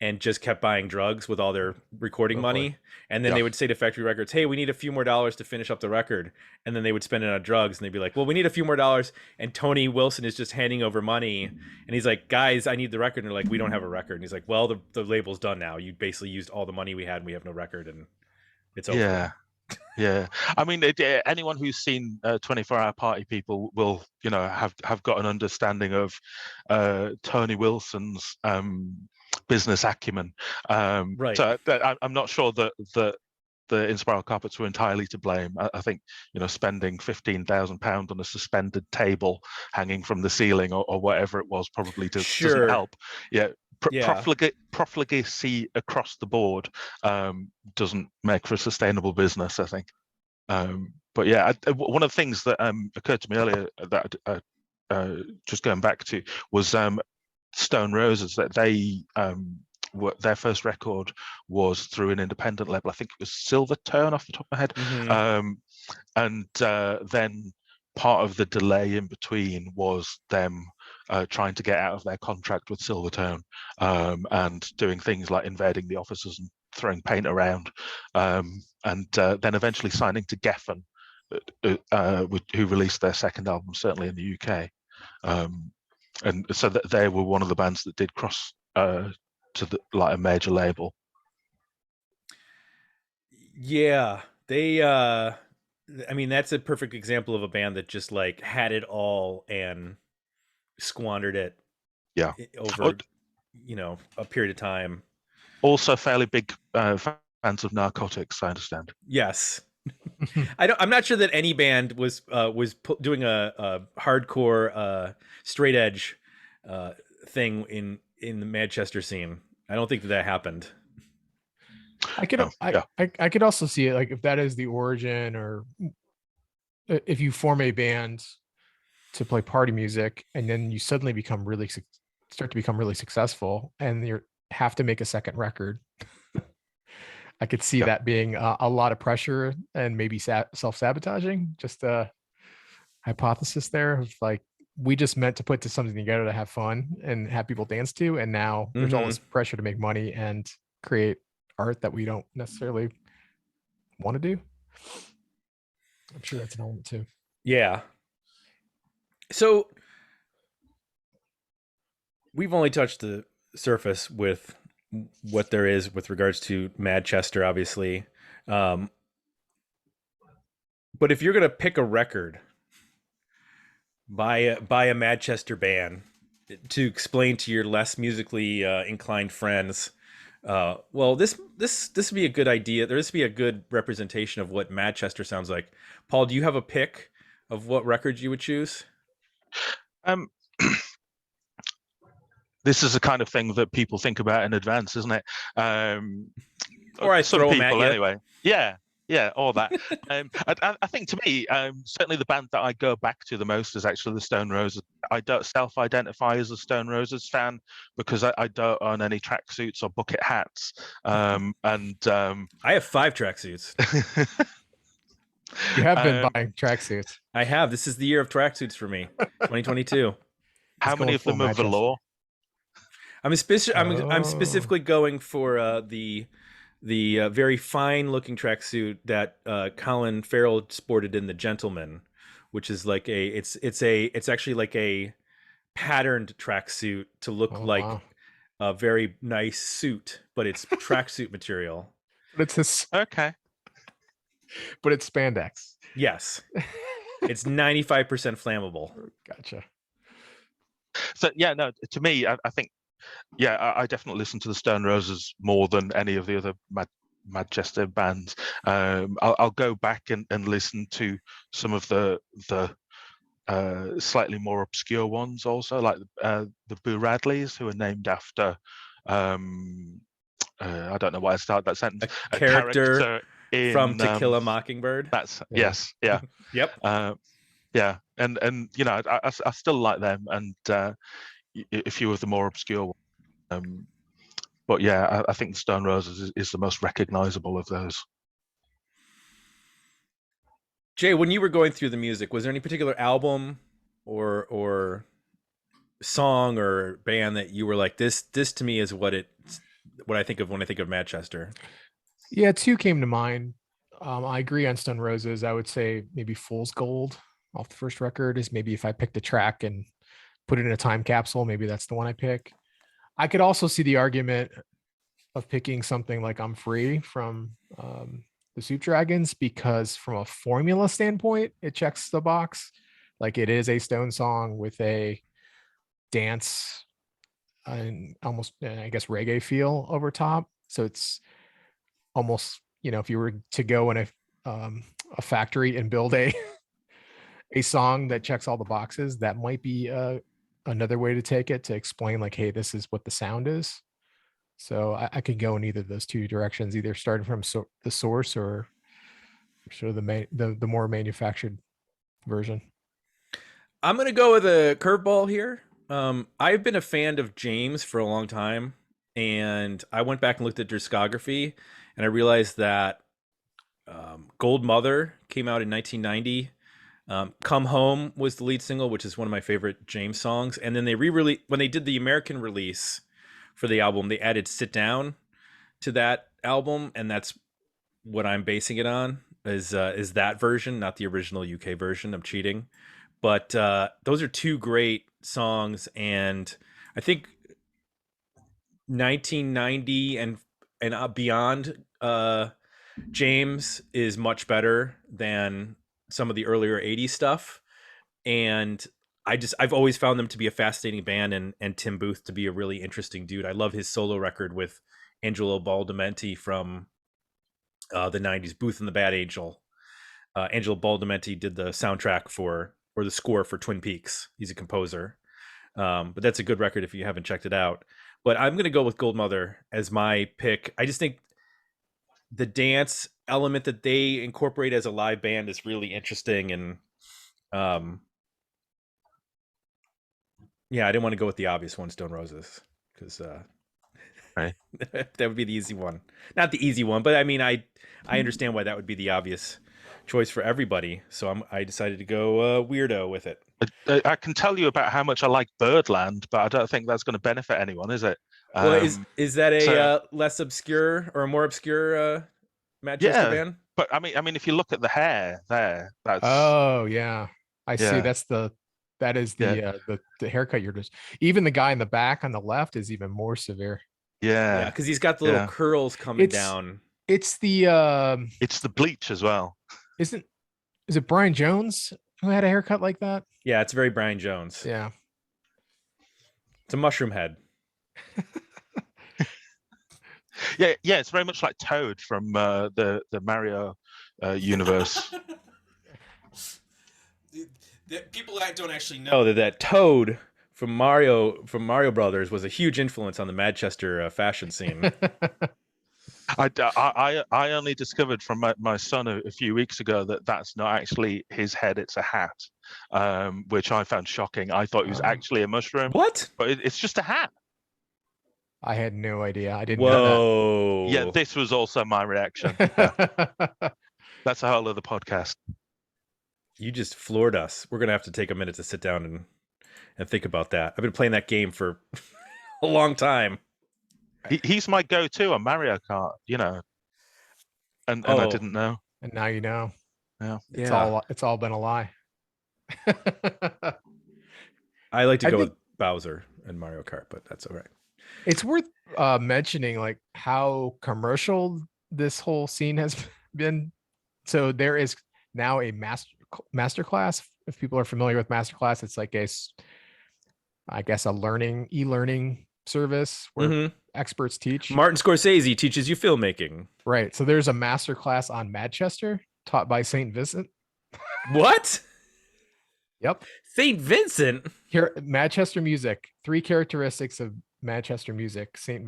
Speaker 1: and just kept buying drugs with all their recording money. And then they would say to Factory Records, hey, we need a few more dollars to finish up the record. And then they would spend it on drugs, and they'd be like, well, we need a few more dollars. And Tony Wilson is just handing over money. And he's like, guys, I need the record. And they're like, we don't have a record. And he's like, well, the label's done now. You basically used all the money we had and we have no record. And it's over.
Speaker 3: Yeah. I mean, anyone who's seen 24-Hour Party People will, have got an understanding of Tony Wilson's business acumen.
Speaker 1: Right.
Speaker 3: So I'm not sure that the Inspiral Carpets were entirely to blame. I think spending £15,000 on a suspended table hanging from the ceiling or whatever it was probably doesn't help. Profligacy across the board doesn't make for a sustainable business, I think. But yeah, one of the things that occurred to me earlier that just going back to was Stone Roses, that they their first record was through an independent label. I think it was Silvertone off the top of my head.
Speaker 1: Mm-hmm.
Speaker 3: And then part of the delay in between was them trying to get out of their contract with Silvertone and doing things like invading the offices and throwing paint around, and then eventually signing to Geffen, who released their second album, certainly in the UK. And so that they were one of the bands that did cross to a major label.
Speaker 1: Yeah, they I mean, that's a perfect example of a band that just like had it all and squandered it over a period of time.
Speaker 3: Also fairly big fans of Narcotics, I understand.
Speaker 1: Yes. I'm not sure that any band was doing a hardcore straight edge thing in the Madchester scene. I don't think that happened.
Speaker 2: I could also see it, like, if that is the origin, or if you form a band to play party music and then you suddenly start to become really successful and you have to make a second record. I could see that being a lot of pressure and maybe self-sabotaging. Just a hypothesis there of like, we just meant to put something together to have fun and have people dance to, and now there's all this pressure to make money and create art that we don't necessarily want to do. I'm sure that's an element too.
Speaker 1: Yeah. So we've only touched the surface with what there is with regards to Madchester, obviously. But if you're going to pick a record by a Madchester band to explain to your less musically inclined friends, well, this would be a good idea. This would be a good representation of what Madchester sounds like. Paul, do you have a pick of what records you would choose?
Speaker 3: this is the kind of thing that people think about in advance, isn't it?
Speaker 1: Or I
Speaker 3: Some
Speaker 1: throw 'em at
Speaker 3: people
Speaker 1: you.
Speaker 3: anyway. Yeah, all that. I think to me, certainly the band that I go back to the most is actually the Stone Roses. I don't self-identify as a Stone Roses fan because I don't own any tracksuits or bucket hats.
Speaker 1: I have 5 tracksuits.
Speaker 2: You have been buying tracksuits.
Speaker 1: I have. This is the year of tracksuits for me, 2022.
Speaker 3: How many of them are velour?
Speaker 1: I'm specifically going for the very fine looking tracksuit that Colin Farrell sported in The Gentleman, which is like it's actually like a patterned tracksuit to look like a very nice suit, but it's tracksuit material.
Speaker 2: But it's
Speaker 3: okay.
Speaker 2: But it's spandex.
Speaker 1: Yes. It's 95% flammable.
Speaker 2: Gotcha.
Speaker 3: So yeah, no, to me, I think, I definitely listen to the Stone Roses more than any of the other Madchester bands. I'll go back and listen to some of the slightly more obscure ones also, like the Boo Radleys, who are named after I don't know why I started that sentence.
Speaker 1: A character
Speaker 3: in,
Speaker 1: from To Kill a Mockingbird.
Speaker 3: That's yes, yeah.
Speaker 1: Yep.
Speaker 3: Yeah, and I still like them, and a few of the more obscure ones. But yeah, I think the Stone Roses is the most recognizable of those.
Speaker 1: Jay, when you were going through the music, was there any particular album or song or band that you were like, this to me is what I think of when I think of Madchester?
Speaker 2: Yeah, 2 came to mind. I agree on Stone Roses. I would say maybe Fool's Gold off the first record is maybe if I picked a track and put it in a time capsule, maybe that's the one I pick. I could also see the argument of picking something like I'm Free from the Soup Dragons, because from a formula standpoint, it checks the box. Like it is a Stone song with a dance and almost, I guess, reggae feel over top. So it's almost, if you were to go in a factory and build a song that checks all the boxes, that might be another way to take it, to explain like, hey, this is what the sound is. So I could go in either of those 2 directions, either starting from the source or sort of the more manufactured version.
Speaker 1: I'm gonna go with a curveball here. I've been a fan of James for a long time, and I went back and looked at discography, and I realized that Gold Mother came out in 1990. Come Home was the lead single, which is one of my favorite James songs. And then they when they did the American release for the album, they added Sit Down to that album, and that's what I'm basing it on, is that version, not the original UK version of Cheating. But those are 2 great songs, and I think 1990 and beyond, James is much better than some of the earlier 80s stuff, and I've always found them to be a fascinating band, and Tim Booth to be a really interesting dude. I love his solo record with Angelo Baldamenti from the 90s, Booth and the Bad Angel. Angelo Baldamenti did the soundtrack or the score for Twin Peaks. He's a composer, but that's a good record if you haven't checked it out. But I'm going to go with Gold Mother as my pick. I just think the dance element that they incorporate as a live band is really interesting, and I didn't want to go with the obvious one, Stone Roses, because
Speaker 3: right.
Speaker 1: that would be the easy one. Not the easy one, but I mean, I understand why that would be the obvious choice for everybody. So I decided to go weirdo with it.
Speaker 3: I can tell you about how much I like Birdland, but I don't think that's going to benefit anyone, is it?
Speaker 1: Well, is that a less obscure or a more obscure Madchester band?
Speaker 3: But I mean, if you look at the hair there, that's
Speaker 2: I see. That is the haircut you're just. Even the guy in the back on the left is even more severe.
Speaker 3: Yeah,
Speaker 1: because he's got the little curls coming down.
Speaker 2: It's the
Speaker 3: bleach as well.
Speaker 2: Is it Brian Jones who had a haircut like that?
Speaker 1: Yeah, it's very Brian Jones.
Speaker 2: Yeah,
Speaker 1: it's a mushroom head.
Speaker 3: Yeah, it's very much like Toad from the Mario universe.
Speaker 1: The people that don't actually know that Toad Mario Brothers was a huge influence on the Madchester fashion scene.
Speaker 3: I only discovered from my son a few weeks ago that that's not actually his head; it's a hat, which I found shocking. I thought it was actually a mushroom,
Speaker 1: What?
Speaker 3: but it's just a hat.
Speaker 2: I had no idea. I didn't know
Speaker 1: Whoa.
Speaker 3: Yeah, this was also my reaction. Yeah,
Speaker 2: that.
Speaker 3: that's a whole other podcast.
Speaker 1: You just floored us. We're gonna have to take a minute to sit down and think about that. I've been playing that game for a long time.
Speaker 3: He's my go-to on Mario Kart, and I didn't know.
Speaker 2: And now you know.
Speaker 3: Yeah.
Speaker 2: It's all been a lie.
Speaker 1: I like to go with Bowser and Mario Kart, but that's all right.
Speaker 2: It's worth mentioning like how commercial this whole scene has been. So there is now a masterclass. If people are familiar with masterclass, it's like I guess a e-learning service where experts teach.
Speaker 1: Martin Scorsese teaches you filmmaking.
Speaker 2: Right. So there's a masterclass on Madchester taught by St. Vincent.
Speaker 1: What?
Speaker 2: Yep.
Speaker 1: St. Vincent?
Speaker 2: Here, Madchester music. 3 characteristics of Madchester music. St.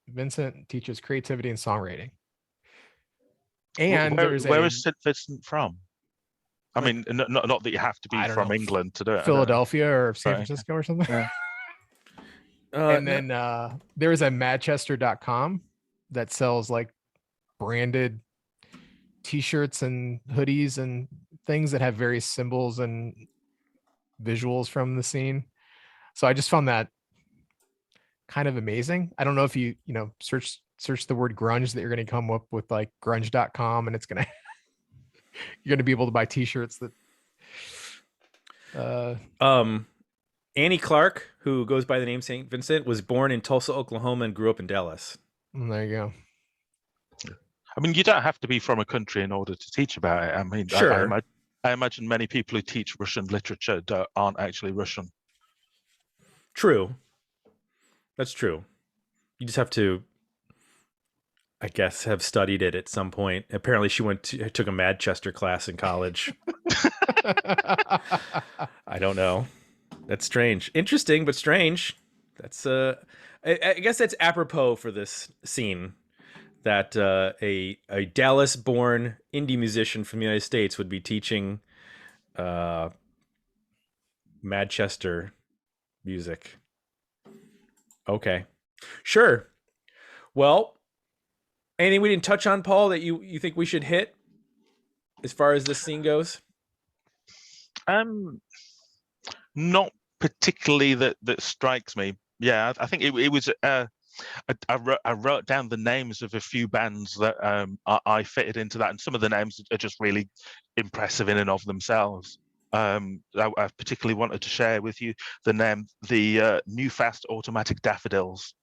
Speaker 2: Vincent teaches creativity and songwriting. And
Speaker 3: where is St. Vincent from? I mean, not that you have to be from England to do it.
Speaker 2: Philadelphia or San Francisco or something. Yeah. And then there's a Madchester.com that sells like branded t-shirts and hoodies and things that have various symbols and visuals from the scene. So I just found that kind of amazing. I don't know if you search the word grunge that you're going to come up with like grunge.com and it's going to you're going to be able to buy t-shirts that
Speaker 1: Annie Clark, who goes by the name St. Vincent, was born in Tulsa, Oklahoma and grew up in Dallas.
Speaker 2: There you go.
Speaker 3: I mean, you don't have to be from a country in order to teach about it. I mean,
Speaker 1: sure.
Speaker 3: I imagine many people who teach Russian literature aren't actually Russian.
Speaker 1: True. That's true. You just have to, I guess, have studied it at some point. Apparently she took a Madchester class in college. I don't know. That's strange. Interesting, but strange. That's I guess that's apropos for this scene that a Dallas-born indie musician from the United States would be teaching Madchester music. Okay. Sure. Well, anything we didn't touch on, Paul, that you think we should hit as far as this scene goes?
Speaker 3: Not particularly that strikes me. Yeah, I think it was. I wrote down the names of a few bands that I fitted into that, and some of the names are just really impressive in and of themselves. I particularly wanted to share with you the name, the New Fast Automatic Daffodils.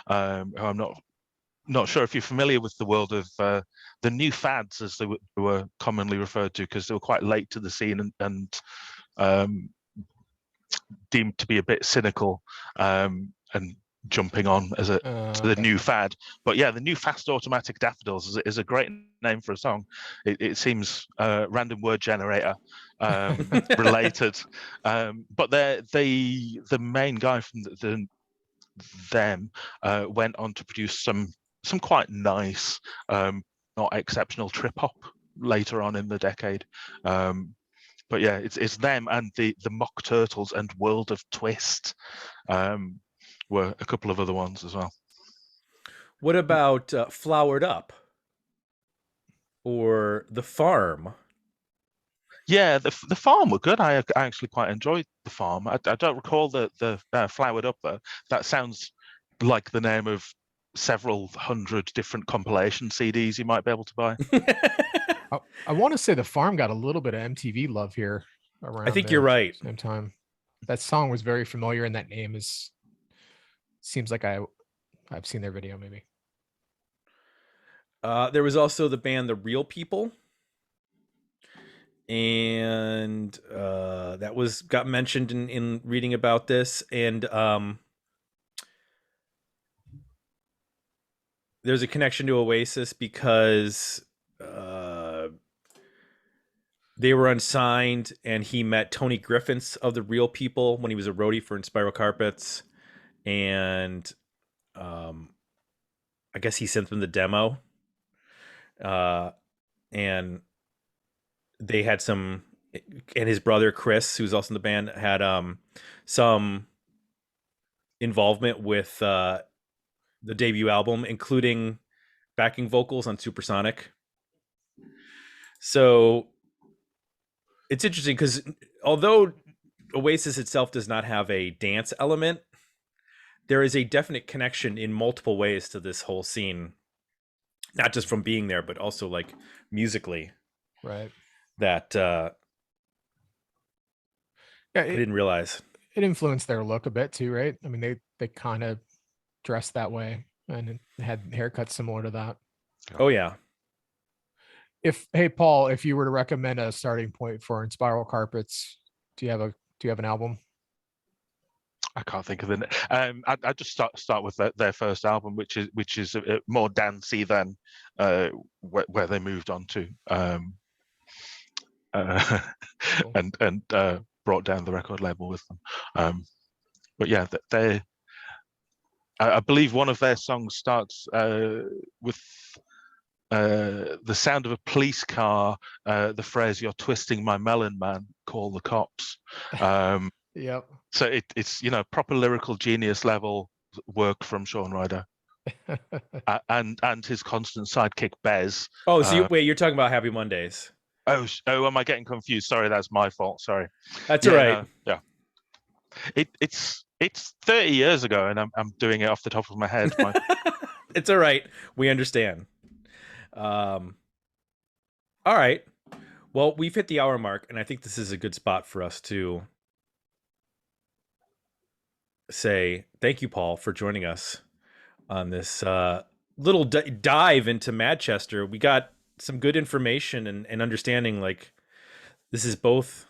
Speaker 3: Who I'm not sure if you're familiar with the world of the new fads, as they were commonly referred to, because they were quite late to the scene and deemed to be a bit cynical and jumping on as the new fad. But yeah, the New Fast Automatic Daffodils is a great name for a song. It seems random word generator related, but the main guy from them went on to produce some quite nice, not exceptional trip hop later on in the decade. But yeah, it's them and the Mock Turtles and World of Twist were a couple of other ones as well.
Speaker 1: What about Flowered Up or The Farm?
Speaker 3: Yeah, the Farm were good. I actually quite enjoyed The Farm. I don't recall the Flowered Up though. That sounds like the name of several hundred different compilation CDs you might be able to buy.
Speaker 2: I want to say The Farm got a little bit of MTV love here around.
Speaker 1: I think you're right.
Speaker 2: Same time, that song was very familiar, and that name seems like I've seen their video maybe.
Speaker 1: There was also the band The Real People, and that got mentioned in reading about this, and there's a connection to Oasis because they were unsigned, and he met Tony Griffiths of the Real People when he was a roadie for Inspiral Carpets, and I guess he sent them the demo, and they had some, and his brother Chris, who's also in the band, had some involvement with the debut album, including backing vocals on Supersonic. So it's interesting because although Oasis itself does not have a dance element, there is a definite connection in multiple ways to this whole scene, not just from being there, but also like musically.
Speaker 2: Right.
Speaker 1: That
Speaker 2: Yeah,
Speaker 1: I didn't realize.
Speaker 2: it influenced their look a bit too, right? I mean, they kind of dressed that way and had haircuts similar to that.
Speaker 1: Oh yeah.
Speaker 2: Hey Paul, if you were to recommend a starting point for Inspiral Carpets, do you have an album?
Speaker 3: I can't think of it. I just start with their first album, which is more dancey than where they moved on to,
Speaker 2: Cool.
Speaker 3: and brought down the record label with them. But yeah, they. I believe one of their songs starts with the sound of a police car. The phrase "You're twisting my melon, man. Call the cops."
Speaker 2: Yep.
Speaker 3: So it's proper lyrical genius level work from Shaun Ryder, and his constant sidekick Bez.
Speaker 1: Oh, so wait, you're talking about Happy Mondays?
Speaker 3: Oh, am I getting confused? Sorry, that's my fault. Sorry.
Speaker 1: That's all right.
Speaker 3: No, yeah, it's 30 years ago, and I'm doing it off the top of my head.
Speaker 1: It's all right. We understand. All right. Well, we've hit the hour mark, and I think this is a good spot for us to say thank you, Paul, for joining us on this little dive into Madchester. We got some good information and understanding. Like, this is both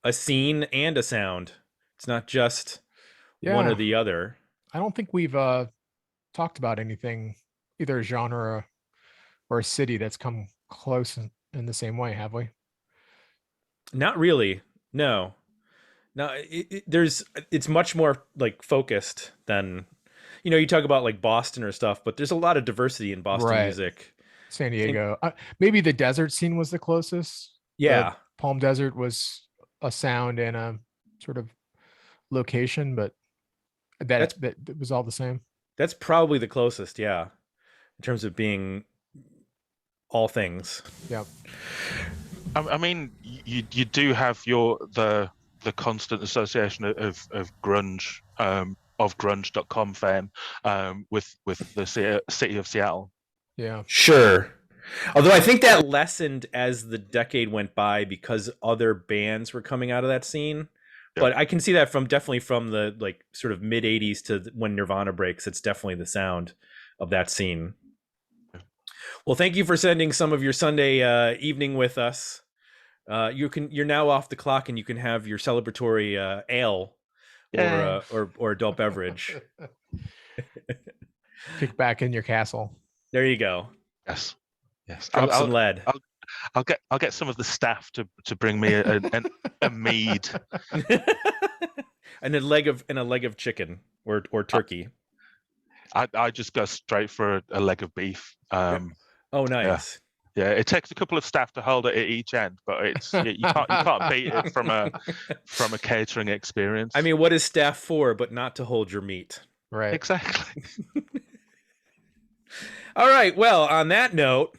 Speaker 1: a scene and a sound. It's not just one or the other.
Speaker 2: I don't think we've talked about anything, either a genre or a city that's come close in the same way, have we?
Speaker 1: Not really. No. It's much more like focused than, you talk about like Boston or stuff, but there's a lot of diversity in Boston music.
Speaker 2: San Diego, maybe the desert scene was the closest.
Speaker 1: Yeah.
Speaker 2: The Palm Desert was a sound and a sort of location, but that was all the same.
Speaker 1: That's probably the closest, yeah, in terms of being all things.
Speaker 2: Yeah.
Speaker 3: I mean, you do have the constant association of grunge, of grunge.com fame, with the city of Seattle.
Speaker 2: Yeah,
Speaker 1: sure. Although I think that lessened as the decade went by because other bands were coming out of that scene. Yeah. But I can see that definitely from the like sort of mid 80s to when Nirvana breaks. It's definitely the sound of that scene. Yeah. Well, thank you for sending some of your Sunday evening with us. You're now off the clock, and you can have your celebratory ale or adult beverage.
Speaker 2: Kick back in your castle.
Speaker 1: There you go.
Speaker 3: Yes.
Speaker 1: Drop some lead.
Speaker 3: I'll get some of the staff to bring me a mead
Speaker 1: and a leg of chicken or turkey.
Speaker 3: I just go straight for a leg of beef.
Speaker 1: Oh, nice.
Speaker 3: Yeah, it takes a couple of staff to hold it at each end, but you can't beat it from a catering experience.
Speaker 1: I mean, what is staff for but not to hold your meat?
Speaker 2: Right.
Speaker 3: Exactly.
Speaker 1: All right. Well, on that note,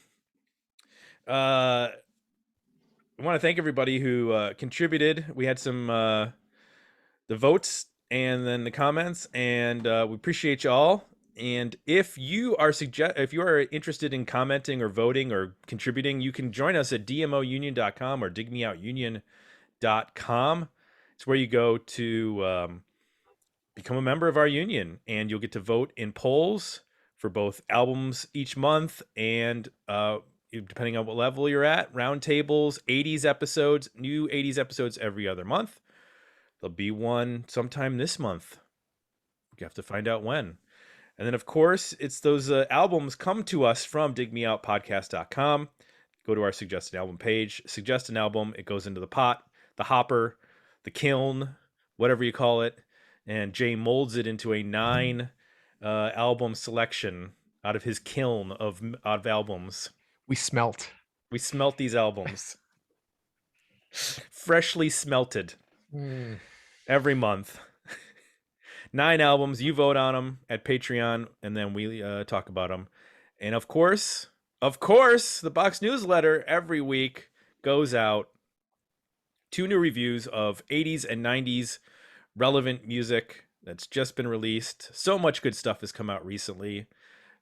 Speaker 1: I want to thank everybody who contributed. We had some the votes and then the comments, and we appreciate you all. And if you are interested in commenting or voting or contributing, you can join us at dmounion.com or digmeoutunion.com. It's where you go to become a member of our union, and you'll get to vote in polls for both albums each month and depending on what level you're at, roundtables, 80s episodes, new 80s episodes every other month. There'll be one sometime this month. You have to find out when. And then, of course, it's those albums come to us from digmeoutpodcast.com. go to our suggested album page, suggest an album. It goes into the pot, the hopper, the kiln, whatever you call it. And Jay molds it into a 9 album selection out of his kiln of albums.
Speaker 2: We smelt.
Speaker 1: We smelt these albums. Freshly smelted. Every month. 9 albums. You vote on them at Patreon, and then we talk about them. And of course, the box newsletter every week goes out. 2 new reviews of 80s and 90s relevant music that's just been released. So much good stuff has come out recently.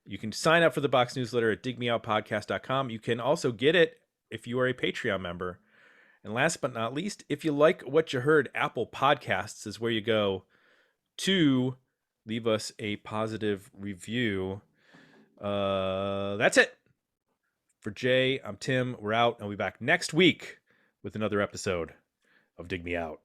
Speaker 1: You can sign up for the box newsletter at digmeoutpodcast.com. You can also get it if you are a Patreon member. And last but not least, if you like what you heard, Apple Podcasts is where you go to leave us a positive review. That's it. For Jay, I'm Tim. We're out, and we'll be back next week with another episode of Dig Me Out.